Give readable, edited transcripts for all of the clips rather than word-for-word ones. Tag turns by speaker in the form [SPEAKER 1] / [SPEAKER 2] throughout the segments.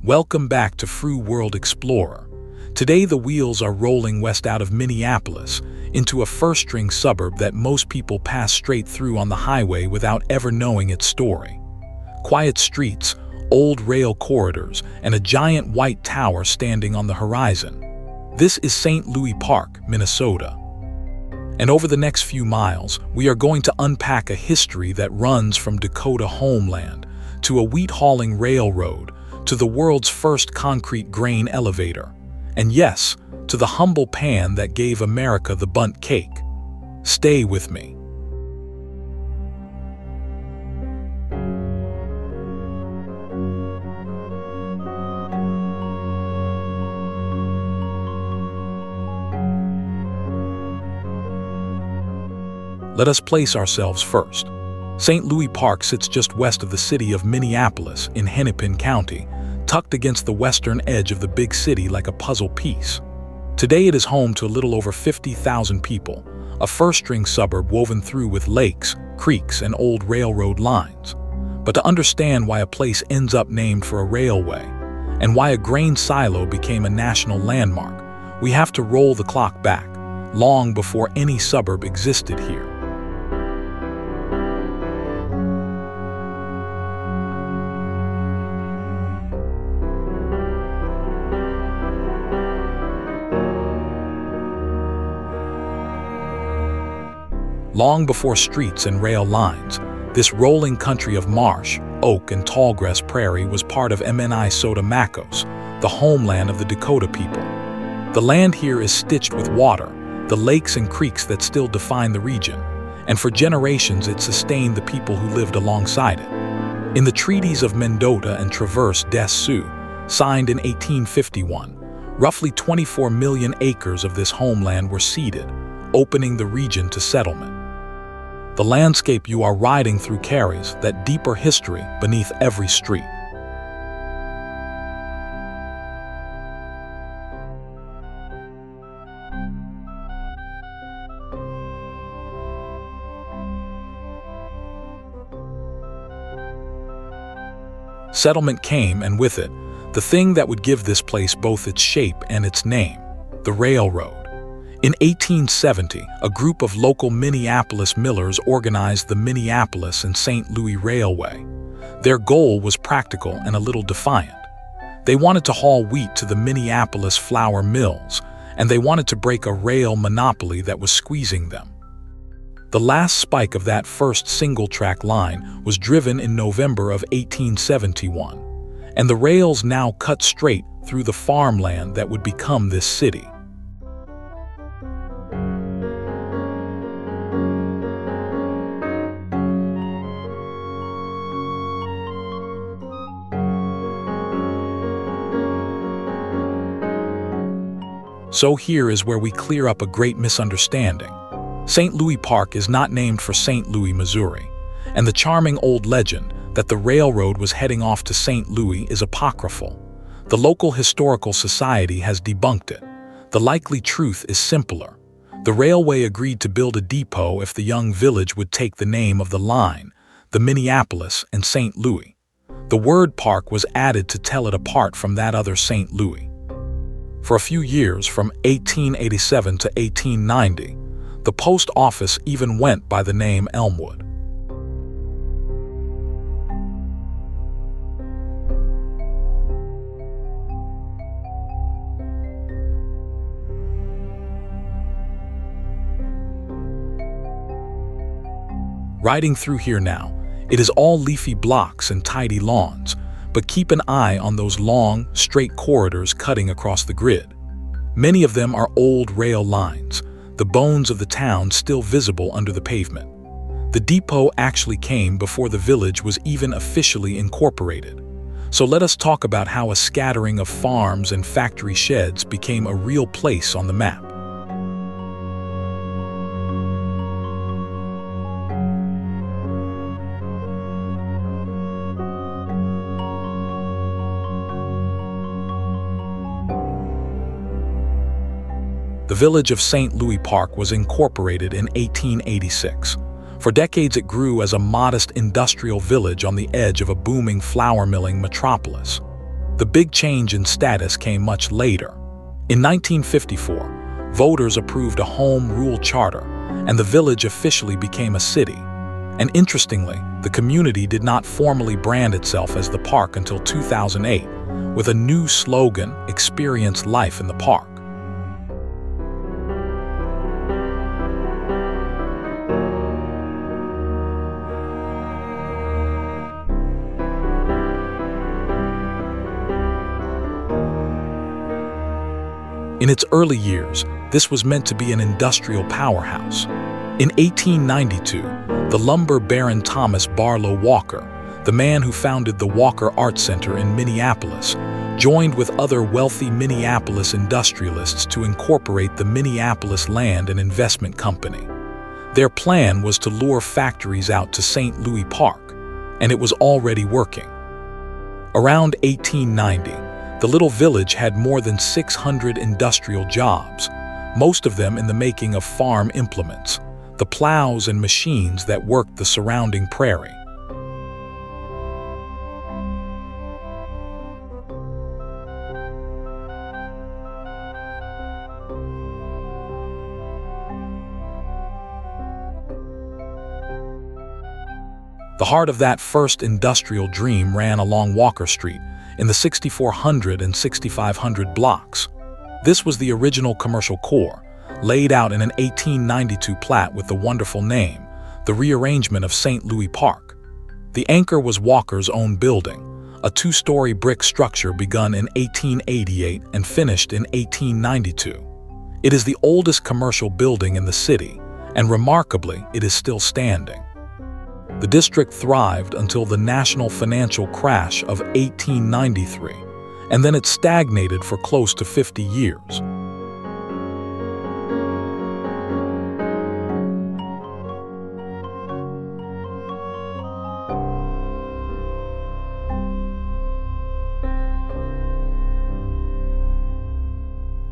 [SPEAKER 1] Welcome back to Fru World Explorer. Today the wheels are rolling west out of Minneapolis into a first-string suburb that most people pass straight through on the highway without ever knowing its story. Quiet streets, old rail corridors, and a giant white tower standing on the horizon. This is St. Louis Park, Minnesota. And over the next few miles, we are going to unpack a history that runs from Dakota homeland to a wheat-hauling railroad to the world's first concrete grain elevator, and yes, to the humble pan that gave America the Bundt cake. Stay with me. Let us place ourselves first. St. Louis Park sits just west of the city of Minneapolis in Hennepin County, tucked against the western edge of the big city like a puzzle piece. Today it is home to a little over 50,000 people, a first-string suburb woven through with lakes, creeks, and old railroad lines. But to understand why a place ends up named for a railway, and why a grain silo became a national landmark, we have to roll the clock back, long before any suburb existed here. Long before streets and rail lines, this rolling country of marsh, oak, and tallgrass prairie was part of Mni Sota Makoce, the homeland of the Dakota people. The land here is stitched with water, the lakes and creeks that still define the region, and for generations it sustained the people who lived alongside it. In the treaties of Mendota and Traverse des Sioux, signed in 1851, roughly 24 million acres of this homeland were ceded, opening the region to settlement. The landscape you are riding through carries that deeper history beneath every street. Settlement came, and with it, the thing that would give this place both its shape and its name, the railroad. In 1870, a group of local Minneapolis millers organized the Minneapolis and St. Louis Railway. Their goal was practical and a little defiant. They wanted to haul wheat to the Minneapolis flour mills, and they wanted to break a rail monopoly that was squeezing them. The last spike of that first single-track line was driven in November of 1871, and the rails now cut straight through the farmland that would become this city. So here is where we clear up a great misunderstanding. St. Louis Park is not named for St. Louis, Missouri, and the charming old legend that the railroad was heading off to St. Louis is apocryphal. The local historical society has debunked it. The likely truth is simpler. The railway agreed to build a depot if the young village would take the name of the line, the Minneapolis and St. Louis. The word park was added to tell it apart from that other St. Louis. For a few years, from 1887 to 1890, the post office even went by the name Elmwood. Riding through here now, it is all leafy blocks and tidy lawns, but keep an eye on those long, straight corridors cutting across the grid. Many of them are old rail lines, the bones of the town still visible under the pavement. The depot actually came before the village was even officially incorporated. So let us talk about how a scattering of farms and factory sheds became a real place on the map. The village of St. Louis Park was incorporated in 1886. For decades it grew as a modest industrial village on the edge of a booming flour milling metropolis. The big change in status came much later. In 1954, voters approved a home rule charter, and the village officially became a city. And interestingly, the community did not formally brand itself as the park until 2008, with a new slogan, "Experience Life in the Park." In its early years, this was meant to be an industrial powerhouse. In 1892, the lumber baron Thomas Barlow Walker, the man who founded the Walker Art Center in Minneapolis, joined with other wealthy Minneapolis industrialists to incorporate the Minneapolis Land and Investment Company. Their plan was to lure factories out to St. Louis Park, and it was already working. Around 1890, the little village had more than 600 industrial jobs, most of them in the making of farm implements, the plows and machines that worked the surrounding prairie. The heart of that first industrial dream ran along Walker Street, in the 6400 and 6500 blocks. This was the original commercial core, laid out in an 1892 plat with the wonderful name, the rearrangement of St. Louis Park. The anchor was Walker's own building, a two-story brick structure begun in 1888 and finished in 1892. It is the oldest commercial building in the city, and remarkably, it is still standing. The district thrived until the national financial crash of 1893, and then it stagnated for close to 50 years.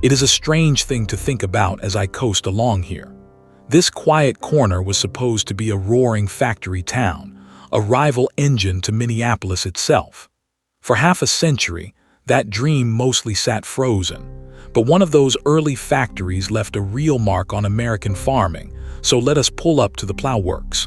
[SPEAKER 1] It is a strange thing to think about as I coast along here. This quiet corner was supposed to be a roaring factory town, a rival engine to Minneapolis itself. For half a century, that dream mostly sat frozen, but one of those early factories left a real mark on American farming, so let us pull up to the plow works.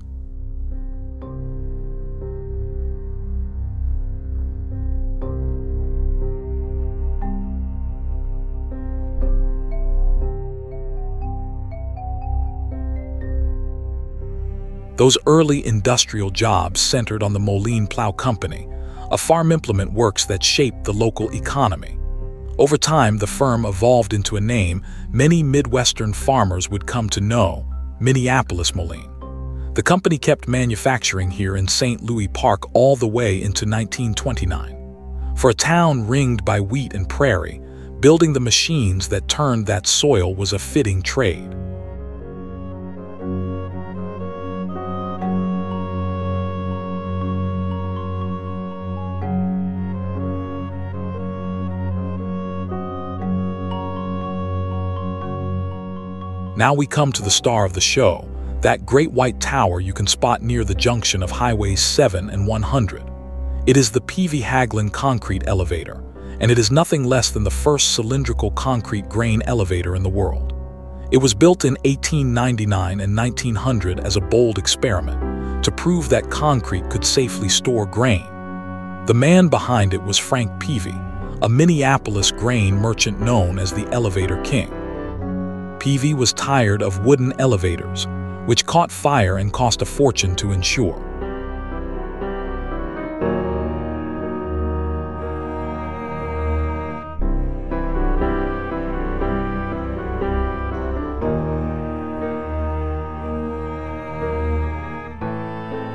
[SPEAKER 1] Those early industrial jobs centered on the Moline Plow Company, a farm implement works that shaped the local economy. Over time, the firm evolved into a name many Midwestern farmers would come to know, Minneapolis Moline. The company kept manufacturing here in St. Louis Park all the way into 1929. For a town ringed by wheat and prairie, building the machines that turned that soil was a fitting trade. Now we come to the star of the show, that great white tower you can spot near the junction of Highways 7 and 100. It is the Peavey Haglin concrete elevator, and it is nothing less than the first cylindrical concrete grain elevator in the world. It was built in 1899 and 1900 as a bold experiment to prove that concrete could safely store grain. The man behind it was Frank Peavey, a Minneapolis grain merchant known as the Elevator King. Peavey was tired of wooden elevators, which caught fire and cost a fortune to insure.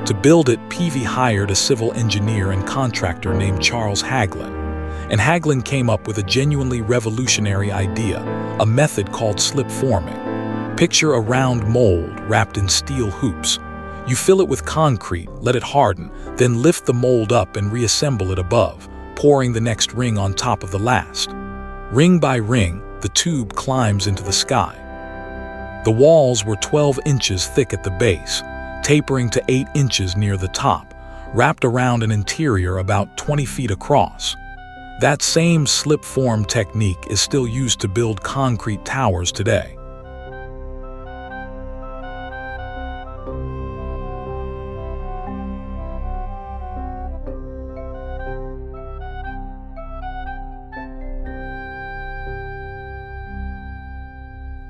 [SPEAKER 1] To build it, Peavey hired a civil engineer and contractor named Charles Haglin, and Haglin came up with a genuinely revolutionary idea, a method called slip forming. Picture a round mold wrapped in steel hoops. You fill it with concrete, let it harden, then lift the mold up and reassemble it above, pouring the next ring on top of the last. Ring by ring, the tube climbs into the sky. The walls were 12 inches thick at the base, tapering to 8 inches near the top, wrapped around an interior about 20 feet across. That same slip-form technique is still used to build concrete towers today.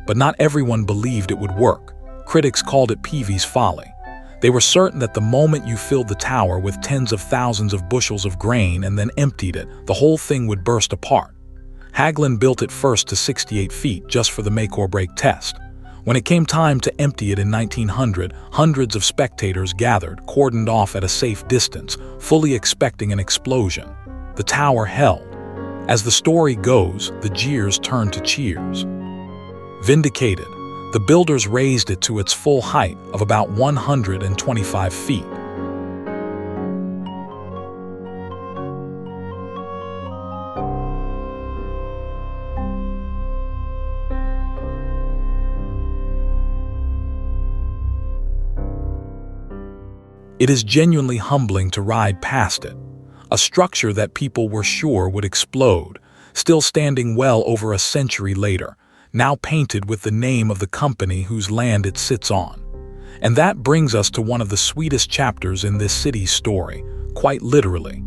[SPEAKER 1] But not everyone believed it would work. Critics called it Peaveys Folly. They were certain that the moment you filled the tower with tens of thousands of bushels of grain and then emptied it, the whole thing would burst apart. Hagelin built it first to 68 feet just for the make-or-break test. When it came time to empty it in 1900, hundreds of spectators gathered, cordoned off at a safe distance, fully expecting an explosion. The tower held. As the story goes, the jeers turned to cheers. Vindicated, the builders raised it to its full height of about 125 feet. It is genuinely humbling to ride past it, a structure that people were sure would explode, still standing well over a century later, now painted with the name of the company whose land it sits on. And that brings us to one of the sweetest chapters in this city's story, quite literally.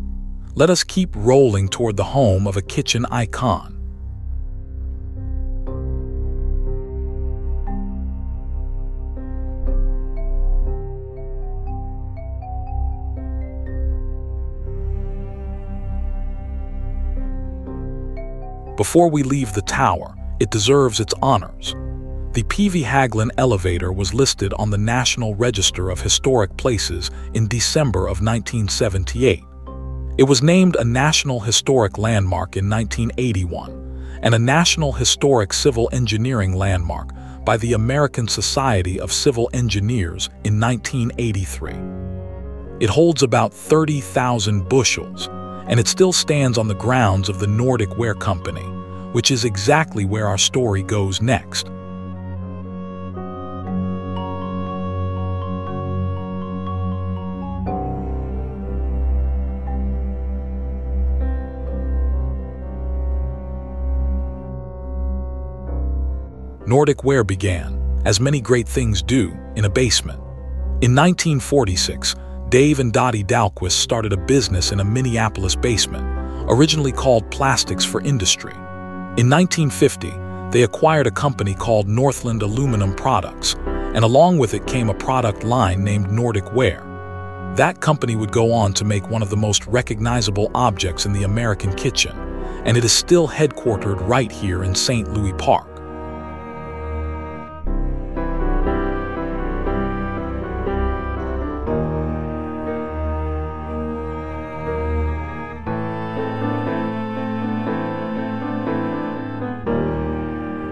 [SPEAKER 1] Let us keep rolling toward the home of a kitchen icon. Before we leave the tower, it deserves its honors. The Peavey Hagelin elevator was listed on the National Register of Historic Places in December of 1978. It was named a National Historic Landmark in 1981 and a National Historic Civil Engineering Landmark by the American Society of Civil Engineers in 1983. It holds about 30,000 bushels, and it still stands on the grounds of the Nordic Ware Company, which is exactly where our story goes next. Nordic Ware began, as many great things do, in a basement. In 1946, Dave and Dottie Dahlquist started a business in a Minneapolis basement, originally called Plastics for Industry. In 1950, they acquired a company called Northland Aluminum Products, and along with it came a product line named Nordic Ware. That company would go on to make one of the most recognizable objects in the American kitchen, and it is still headquartered right here in St. Louis Park.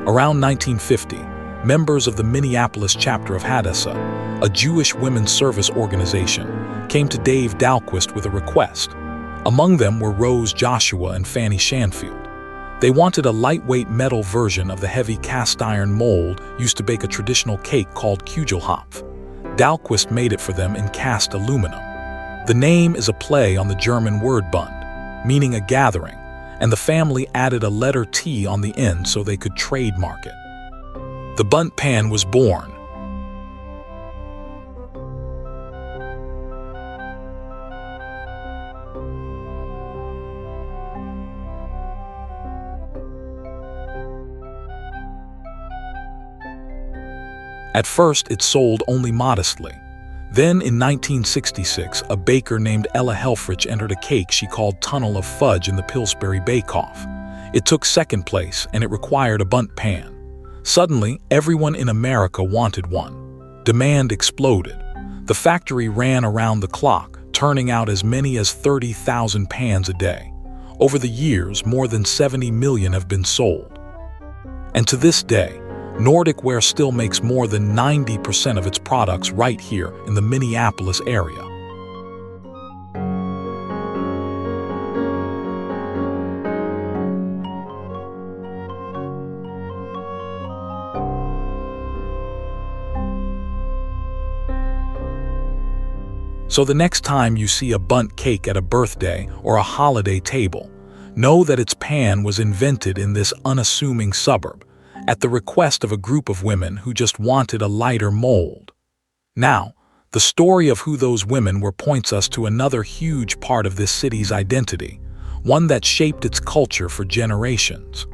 [SPEAKER 1] Around 1950, members of the Minneapolis chapter of Hadassah, a Jewish women's service organization, came to Dave Dahlquist with a request. Among them were Rose Joshua and Fanny Shanfield. They wanted a lightweight metal version of the heavy cast-iron mold used to bake a traditional cake called Kugelhopf. Dahlquist made it for them in cast aluminum. The name is a play on the German word Bundt, meaning a gathering, and the family added a letter T on the end so they could trademark it. The Bundt pan was born. At first, it sold only modestly. Then, in 1966, a baker named Ella Helfrich entered a cake she called Tunnel of Fudge in the Pillsbury Bake-Off. It took second place, and it required a Bundt pan. Suddenly, everyone in America wanted one. Demand exploded. The factory ran around the clock, turning out as many as 30,000 pans a day. Over the years, more than 70 million have been sold. And to this day, Nordic Ware still makes more than 90% of its products right here in the Minneapolis area. So the next time you see a Bundt cake at a birthday or a holiday table, know that its pan was invented in this unassuming suburb, at the request of a group of women who just wanted a lighter mold. Now, the story of who those women were points us to another huge part of this city's identity, one that shaped its culture for generations.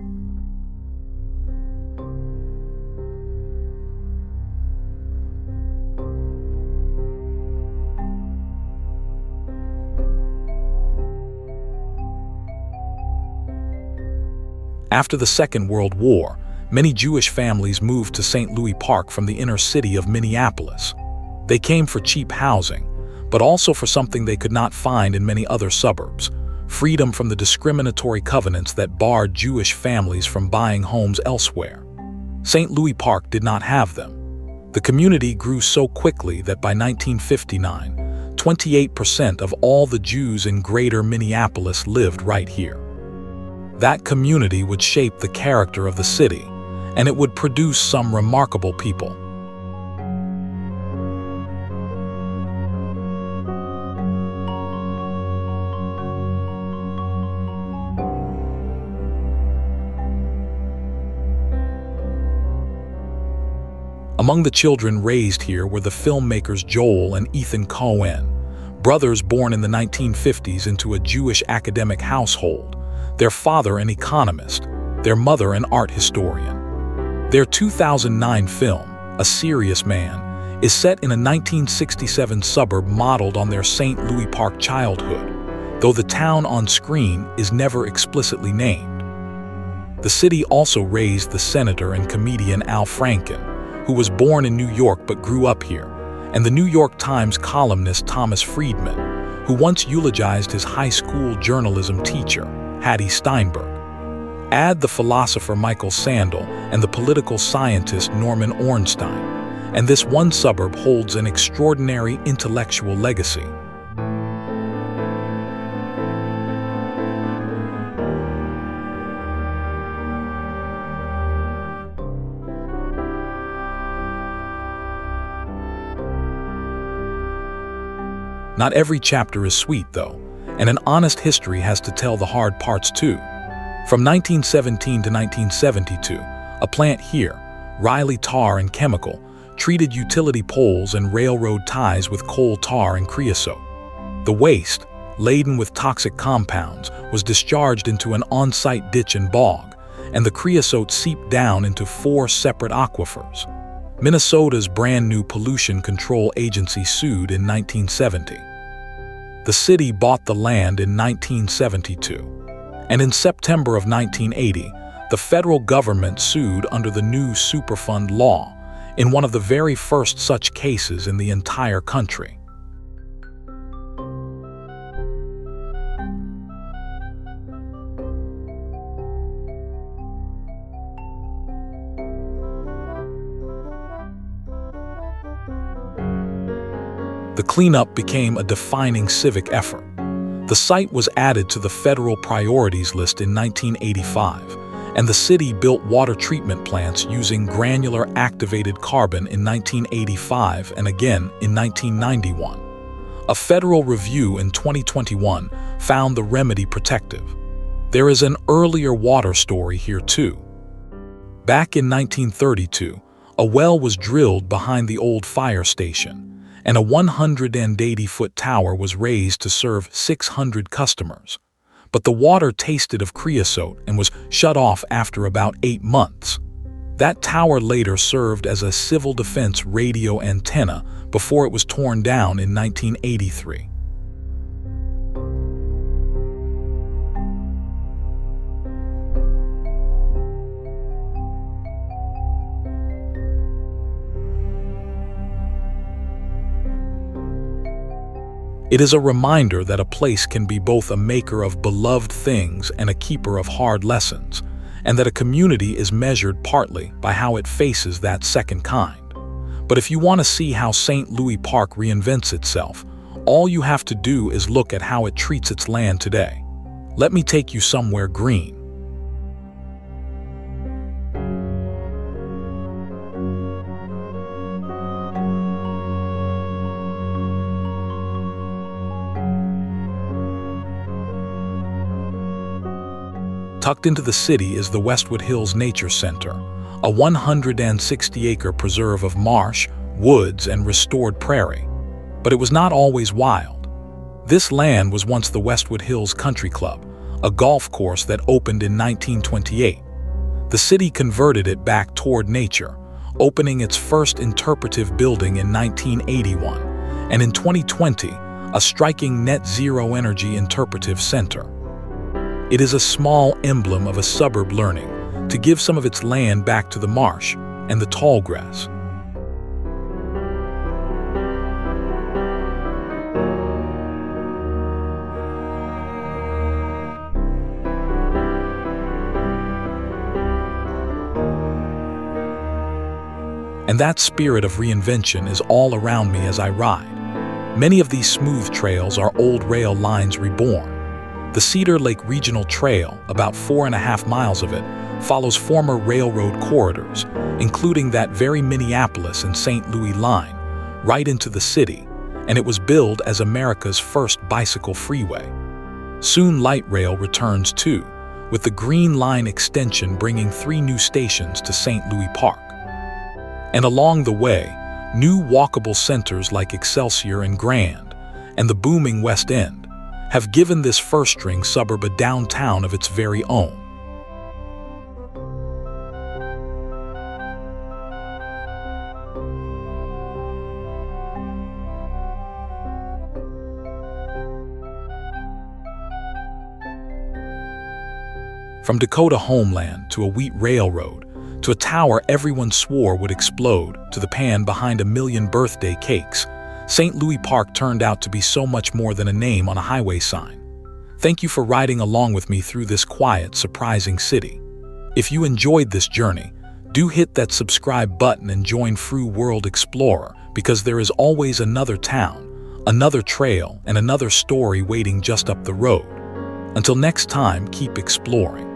[SPEAKER 1] After the Second World War, many Jewish families moved to St. Louis Park from the inner city of Minneapolis. They came for cheap housing, but also for something they could not find in many other suburbs: freedom from the discriminatory covenants that barred Jewish families from buying homes elsewhere. St. Louis Park did not have them. The community grew so quickly that by 1959, 28% of all the Jews in greater Minneapolis lived right here. That community would shape the character of the city, and it would produce some remarkable people. Among the children raised here were the filmmakers Joel and Ethan Cohen, brothers born in the 1950s into a Jewish academic household, their father an economist, their mother an art historian. Their 2009 film, A Serious Man, is set in a 1967 suburb modeled on their St. Louis Park childhood, though the town on screen is never explicitly named. The city also raised the senator and comedian Al Franken, who was born in New York but grew up here, and the New York Times columnist Thomas Friedman, who once eulogized his high school journalism teacher, Hattie Steinberg. Add the philosopher Michael Sandel and the political scientist Norman Ornstein, and this one suburb holds an extraordinary intellectual legacy. Not every chapter is sweet, though, and an honest history has to tell the hard parts too. From 1917 to 1972, a plant here, Riley Tar and Chemical, treated utility poles and railroad ties with coal tar and creosote. The waste, laden with toxic compounds, was discharged into an on-site ditch and bog, and the creosote seeped down into 4 separate aquifers. Minnesota's brand new pollution control agency sued in 1970. The city bought the land in 1972, and in September of 1980, the federal government sued under the new Superfund law, in one of the very first such cases in the entire country. The cleanup became a defining civic effort. The site was added to the federal priorities list in 1985, and the city built water treatment plants using granular activated carbon in 1985 and again in 1991. A federal review in 2021 found the remedy protective. There is an earlier water story here too. Back in 1932, a well was drilled behind the old fire station, and a 180-foot tower was raised to serve 600 customers. But the water tasted of creosote and was shut off after about 8 months. That tower later served as a civil defense radio antenna before it was torn down in 1983. It is a reminder that a place can be both a maker of beloved things and a keeper of hard lessons, and that a community is measured partly by how it faces that second kind. But if you want to see how St. Louis Park reinvents itself, all you have to do is look at how it treats its land today. Let me take you somewhere green. Tucked into the city is the Westwood Hills Nature Center, a 160-acre preserve of marsh, woods, and restored prairie. But it was not always wild. This land was once the Westwood Hills Country Club, a golf course that opened in 1928. The city converted it back toward nature, opening its first interpretive building in 1981, and in 2020, a striking net-zero energy interpretive center. It is a small emblem of a suburb learning to give some of its land back to the marsh and the tall grass. And that spirit of reinvention is all around me as I ride. Many of these smooth trails are old rail lines reborn. The Cedar Lake Regional Trail, about 4.5 miles of it, follows former railroad corridors, including that very Minneapolis and St. Louis line, right into the city, and it was billed as America's first bicycle freeway. Soon light rail returns too, with the Green Line extension bringing 3 new stations to St. Louis Park. And along the way, new walkable centers like Excelsior and Grand, and the booming West End, have given this first-string suburb a downtown of its very own. From Dakota homeland to a wheat railroad, to a tower everyone swore would explode, to the pan behind 1 million birthday cakes, St. Louis Park turned out to be so much more than a name on a highway sign. Thank you for riding along with me through this quiet, surprising city. If you enjoyed this journey, do hit that subscribe button and join Fru World Explorer, because there is always another town, another trail, and another story waiting just up the road. Until next time, keep exploring.